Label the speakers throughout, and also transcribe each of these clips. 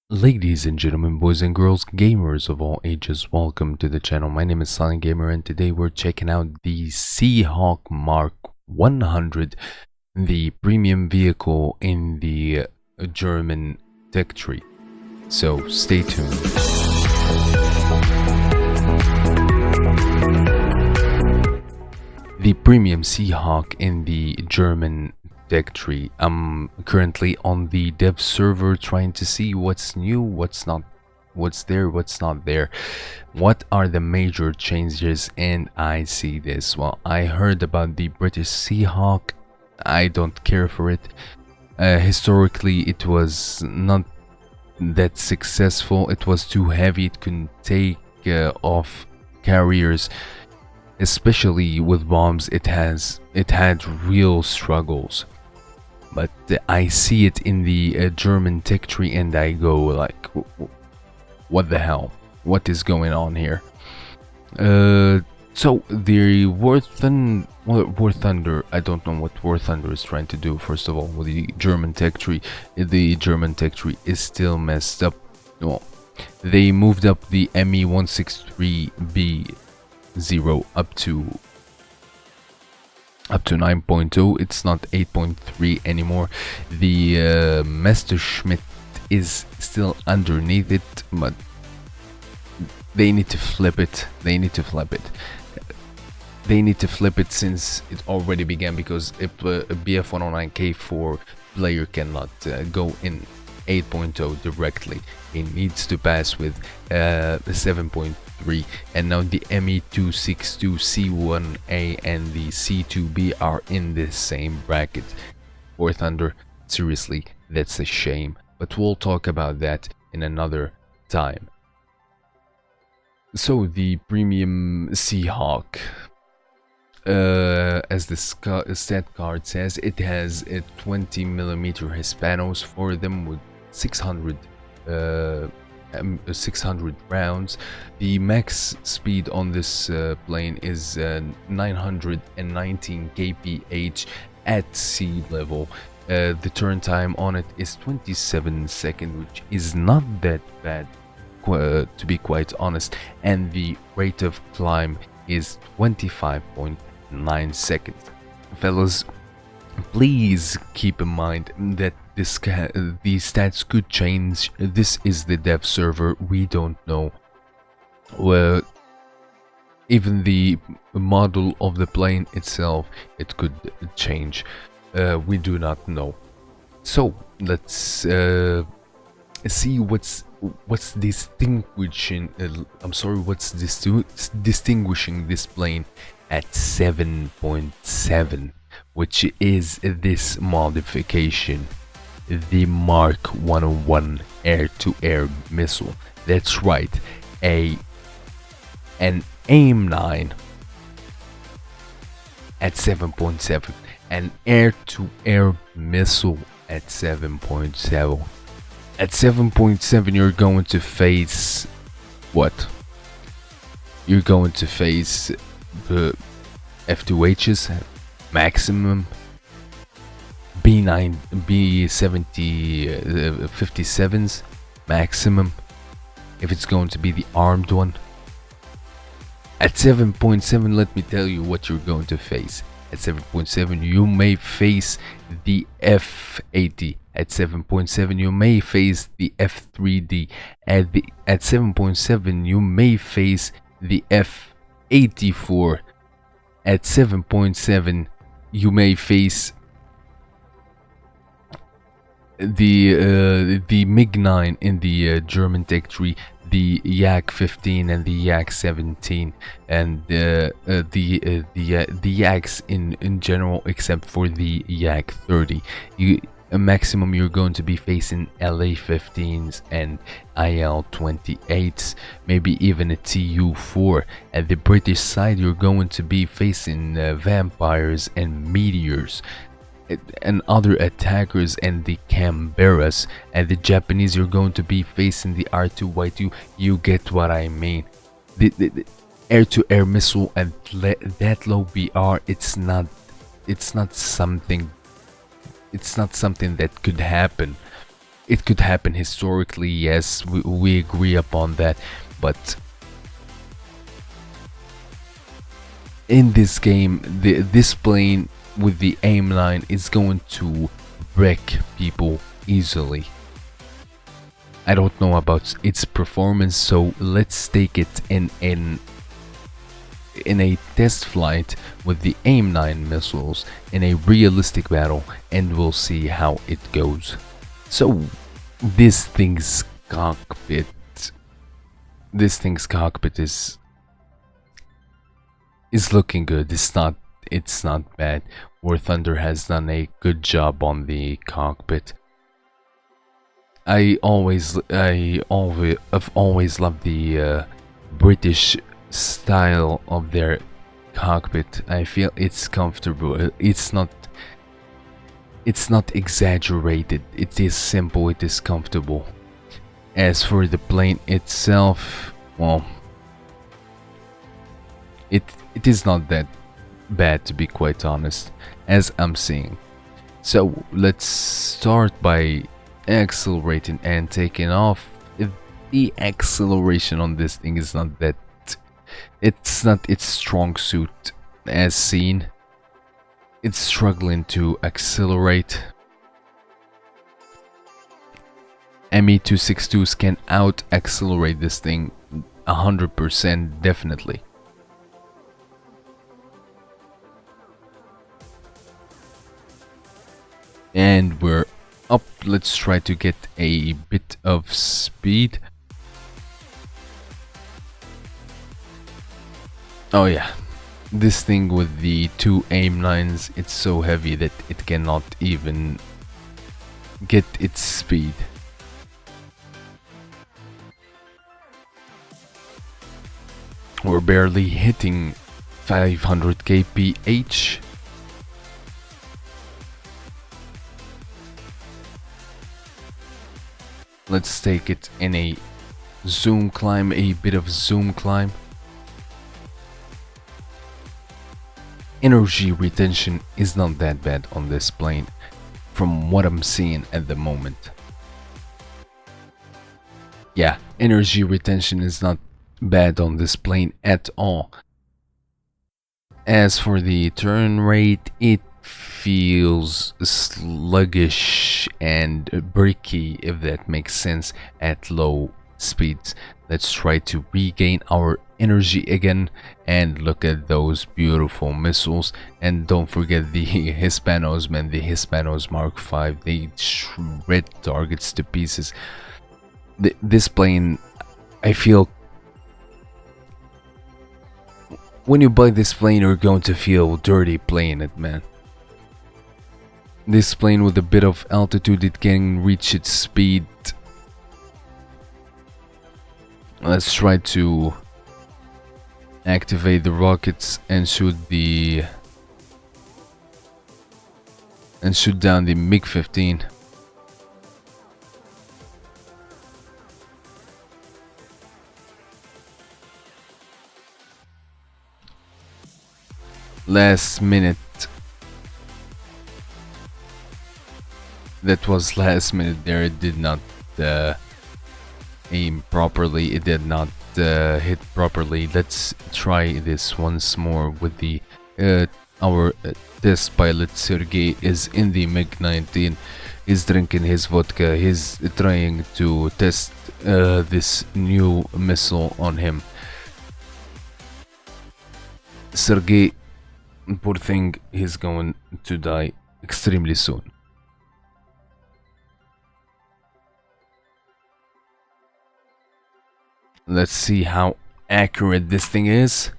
Speaker 1: Ladies and gentlemen, boys and girls, gamers of all ages, welcome to the channel. My name is Silent Gamer and today we're checking out the Seahawk Mark 100, the premium vehicle in the German tech tree. So stay tuned. The premium Seahawk in the German tech tree. I'm currently on the dev server trying to see what's new, what's not, what's there, what's not there, what are the major changes, and I see this. Well, I heard about the British Seahawk. I don't care for it. Historically, it was not that successful. It was too heavy. It couldn't take off carriers, especially with bombs. It had real struggles. But I see it in the German tech tree and I go like, what the hell? What is going on here? So the War Thunder, I don't know what War Thunder is trying to do. First of all, with the German tech tree is still messed up. Well, they moved up the ME163B0 up to 9.0. It's not 8.3 anymore. The Messerschmitt is still underneath it, but they need to flip it. They need to flip it since it already began, because if a BF109K4 player cannot go in 8.0 directly, it needs to pass with 7.3, and now the ME262C1A and the C2B are in the same bracket. War Thunder, seriously, that's a shame, but we'll talk about that in another time. So the premium Seahawk, as the stat card says, it has a 20mm Hispanos for them with 600 rounds. The max speed on this plane is 919 kph at sea level. The turn time on it is 27 seconds, which is not that bad, to be quite honest, and the rate of climb is 25.9 seconds. Fellas, please keep in mind that these stats could change. This is the dev server. We don't know. Well, even the model of the plane itself, it could change. We do not know. So let's see what's distinguishing. What's distinguishing this plane at 7.7, which is this modification, the Mark 101 air-to-air missile. That's right, an AIM-9 at 7.7, an air-to-air missile at 7.7. At 7.7, you're going to face what? You're going to face the F2Hs maximum, B9, B70, 57s maximum, if it's going to be the armed one. At 7.7, let me tell you what you're going to face. At 7.7, you may face the F80. At 7.7, you may face the F3D. At 7.7, you may face the F84. At 7.7, you may face the MiG-9 in the German tech tree, the Yak-15 and the Yak-17, and the Yaks in general, except for the Yak-30. Maximum, you're going to be facing LA-15s and IL-28s, maybe even a TU-4. At the British side, you're going to be facing Vampires and Meteors and other attackers and the Canberras. At the Japanese, you're going to be facing the R2Y2. You get what I mean. The air-to-air missile at that low BR, it's not something that could happen. it could happen historically, yes, we agree upon that, but in this game, this plane with the aim line is going to wreck people easily. I don't know about its performance, so let's take it in a test flight with the AIM-9 missiles in a realistic battle, and we'll see how it goes. So this thing's cockpit is looking good. It's not bad. War Thunder has done a good job on the cockpit. I've always loved the British style of their cockpit. I feel it's comfortable. It's not exaggerated. It is simple. It is comfortable. As for the plane itself, well, it is not that bad, to be quite honest, as I'm seeing. So let's start by accelerating and taking off. The acceleration on this thing is not that, it's not its strong suit as seen. It's struggling to accelerate. Me262s can out accelerate this thing 100% definitely. And we're up. Let's try to get a bit of speed. Oh yeah, this thing with the two AIM-9s, it's so heavy that it cannot even get its speed. We're barely hitting 500 kph. Let's take it in a zoom climb, a bit of zoom climb. Energy retention is not that bad on this plane from what I'm seeing at the moment. Yeah, energy retention is not bad on this plane at all. As for the turn rate, it feels sluggish and bricky, if that makes sense, at low speeds. Let's try to regain our energy again and look at those beautiful missiles. And don't forget the Hispanos, man. The Hispanos Mark V, they shred targets to pieces. This plane, I feel, when you buy this plane, you're going to feel dirty playing it, man. This plane with a bit of altitude, it can reach its speed. Let's try to activate the rockets and shoot down the MiG-15. Last minute. That was last minute there. It did not aim properly. It did not hit properly. Let's try this once more with the our test pilot Sergey is in the MiG-19. He's drinking his vodka. He's trying to test this new missile on him. Sergey, poor thing, he's going to die extremely soon. Let's see how accurate this thing is.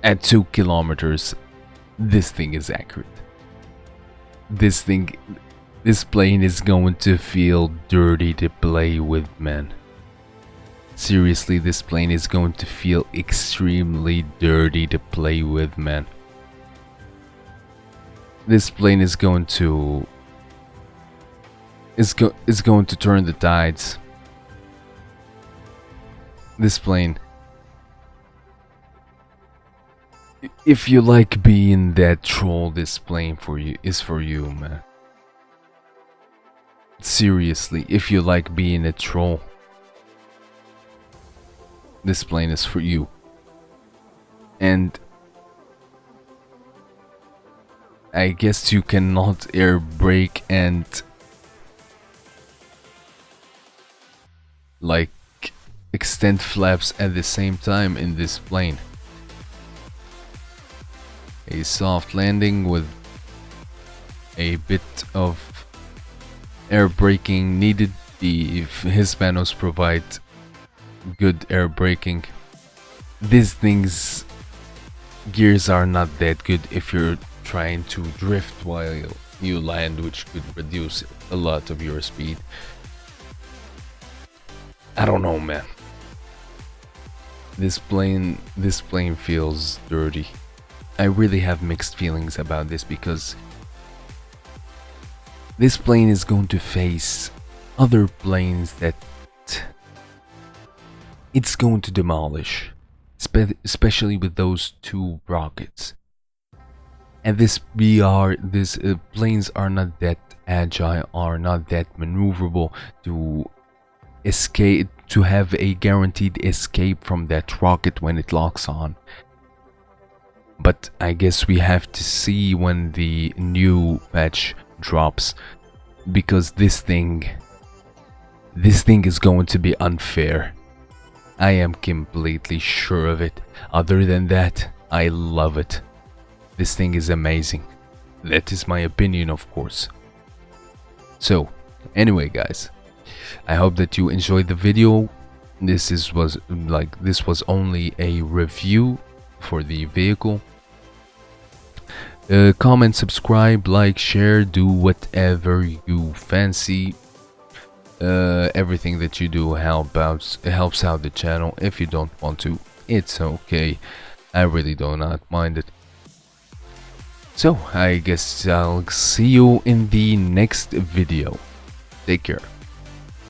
Speaker 1: At 2 kilometers, this thing is accurate. This plane is going to feel dirty to play with, man. Seriously, this plane is going to feel extremely dirty to play with, man. This plane is going to is going to turn the tides. This plane If you like being that troll, this plane is for you, man. Seriously, if you like being a troll, this plane is for you. And I guess you cannot air brake and like extend flaps at the same time in this plane. A soft landing with a bit of air braking needed. The Hispanos provide good air braking. These things, gears are not that good if you're trying to drift while you land, which could reduce a lot of your speed. I don't know, man. This plane feels dirty. I really have mixed feelings about this because this plane is going to face other planes that it's going to demolish, especially with those two rockets. And these planes are not that agile, are not that maneuverable to escape, to have a guaranteed escape from that rocket when it locks on. But I guess we have to see when the new patch drops, because this thing is going to be unfair. I am completely sure of it. Other than that, I love it. This thing is amazing. That is my opinion, of course. So, anyway, guys, I hope that you enjoyed the video. This was only a review for the vehicle. Comment, subscribe, like, share, do whatever you fancy. Everything that you do helps out the channel. If you don't want to, it's okay. I really do not mind it. So I guess I'll see you in the next video. Take care.